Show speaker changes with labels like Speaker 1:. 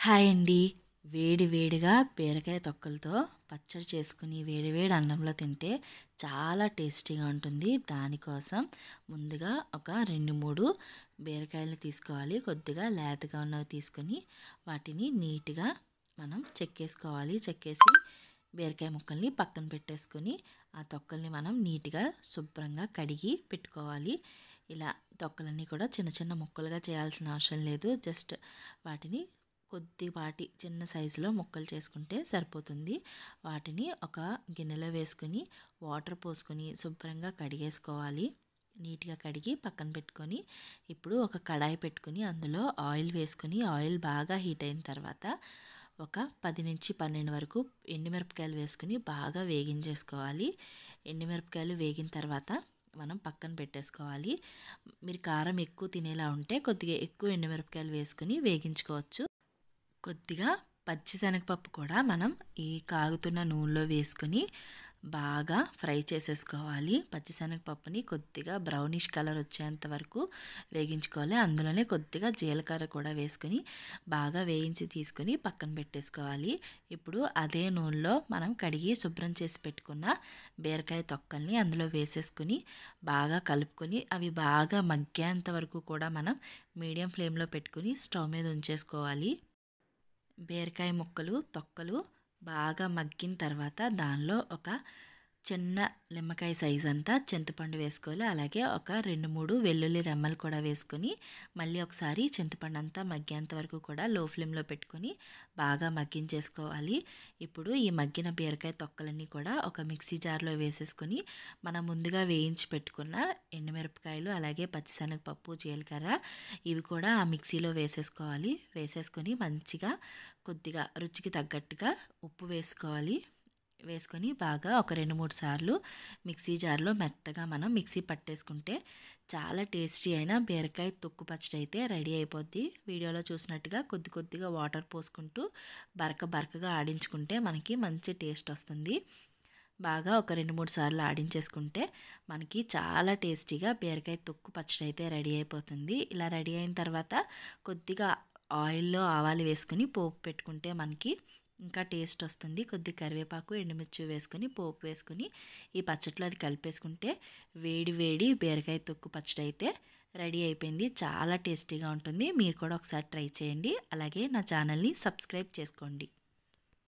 Speaker 1: Hi అండి. వేడి వేడిగా బీరకాయ తొక్కలతో పచ్చడి చేసుకుని వేడి వేడి అన్నంలో తింటే చాలా టేస్టీగా ఉంటుంది. దానికోసం ముందుగా ఒక 2, 3 బీరకాయలు తీసుకోవాలి. కొద్దిగా లేతగా ఉన్నవి తీసుకొని వాటిని నీట్‌గా మనం చెక్కేసుకోవాలి. చెక్కేసి బీరకాయ ముక్కల్ని పక్కన పెట్టేసుకొని ఆ తొక్కల్ని మనం నీట్‌గా శుభ్రంగా కడిగి పెట్టుకోవాలి. ఇలా తొక్కలన్నీ కూడా చిన్న చిన్న ముక్కలుగా చేయాల్సిన అవసరం లేదు. జస్ట్ వాటిని కొద్దిపాటి చిన్న సైజులో ముక్కలు చేసుకుంటే సరిపోతుంది. వాటిని ఒక గిన్నెలో వేసుకొని వాటర్ పోసుకొని శుభ్రంగా కడిగేసుకోవాలి. నీట్‌గా కడిగి పక్కన పెట్టుకొని ఇప్పుడు ఒక కడాయి పెట్టుకొని అందులో ఆయిల్ వేసుకొని ఆయిల్ బాగా హీట్ అయిన తర్వాత ఒక 10-12 వరకు ఎండుమిరపకాయలు వేసుకొని బాగా వేగించేసుకోవాలి. ఎండుమిరపకాయలు వేగిన తర్వాత మనం పక్కన పెట్టేసుకోవాలి. మీరు కారం ఎక్కువ తినేలా ఉంటే కొద్దిగా ఎక్కువ ఎండుమిరపకాయలు వేసుకొని వేగించుకోవచ్చు. కొద్దిగా పచ్చిశనగపప్పు కూడా మనం ఈ కాగుతున్న నూనెలో వేసుకొని బాగా ఫ్రై చేసేసుకోవాలి. పచ్చిశనగపప్పుని కొద్దిగా బ్రౌనిష్ కలర్ వచ్చేంత వరకు వేగించుకోవాలి. అందులోనే కొద్దిగా జీలకర్ర కూడా వేసుకొని బాగా వేయించి తీసుకొని పక్కన పెట్టేసుకోవాలి. ఇప్పుడు అదే నూనెలో మనం కడిగి శుభ్రం చేసి పెట్టుకున్న బీరకాయ తొక్కల్ని అందులో వేసేసుకొని బాగా కలుపుకొని అవి బాగా మగ్గేంత వరకు కూడా మనం మీడియం ఫ్లేమ్లో పెట్టుకొని స్టవ్ మీద ఉంచేసుకోవాలి. బీరకాయ ముక్కలు తొక్కలు బాగా మగ్గిన తర్వాత దానిలో ఒక చిన్న నిమ్మకాయ సైజ్ అంతా చింతపండు వేసుకోవాలి. అలాగే ఒక 2, 3 వెల్లుల్లి రెమ్మలు కూడా వేసుకొని మళ్ళీ ఒకసారి చింతపండు అంతా మగ్గేంత వరకు కూడా లో ఫ్లేమ్లో పెట్టుకొని బాగా మగ్గించేసుకోవాలి. ఇప్పుడు ఈ మగ్గిన బీరకాయ తొక్కలన్నీ కూడా ఒక మిక్సీ జార్లో వేసేసుకొని మనం ముందుగా వేయించి పెట్టుకున్న ఎండుమిరపకాయలు అలాగే పచ్చిశనగపప్పు జీలకర్ర ఇవి కూడా ఆ మిక్సీలో వేసేసుకోవాలి. వేసేసుకొని మంచిగా కొద్దిగా రుచికి తగ్గట్టుగా ఉప్పు వేసుకోవాలి. వేసుకొని బాగా ఒక 2, 3 సార్లు మిక్సీ జార్లో మెత్తగా మనం మిక్సీ పట్టేసుకుంటే చాలా టేస్టీ అయిన బీరకాయ తొక్కు పచ్చడి అయితే రెడీ అయిపోద్ది. వీడియోలో చూసినట్టుగా కొద్ది కొద్దిగా వాటర్ పోసుకుంటూ బరకగా ఆడించుకుంటే మనకి మంచి టేస్ట్ వస్తుంది. బాగా ఒక 2, 3 సార్లు ఆడించేసుకుంటే మనకి చాలా టేస్టీగా బీరకాయ తొక్కు పచ్చడి అయితే రెడీ అయిపోతుంది. ఇలా రెడీ అయిన తర్వాత కొద్దిగా ఆయిల్లో ఆవాలు వేసుకొని పోపు పెట్టుకుంటే మనకి ఇంకా టేస్ట్ వస్తుంది. కొద్ది కరివేపాకు ఎండుమిర్చి వేసుకొని పోపు వేసుకొని ఈ పచ్చట్లో అది కలిపేసుకుంటే వేడి వేడి బీరకాయ తొక్కు పచ్చడి అయితే రెడీ అయిపోయింది. చాలా టేస్టీగా ఉంటుంది. మీరు కూడా ఒకసారి ట్రై చేయండి. అలాగే నా ఛానల్ని సబ్స్క్రైబ్ చేసుకోండి.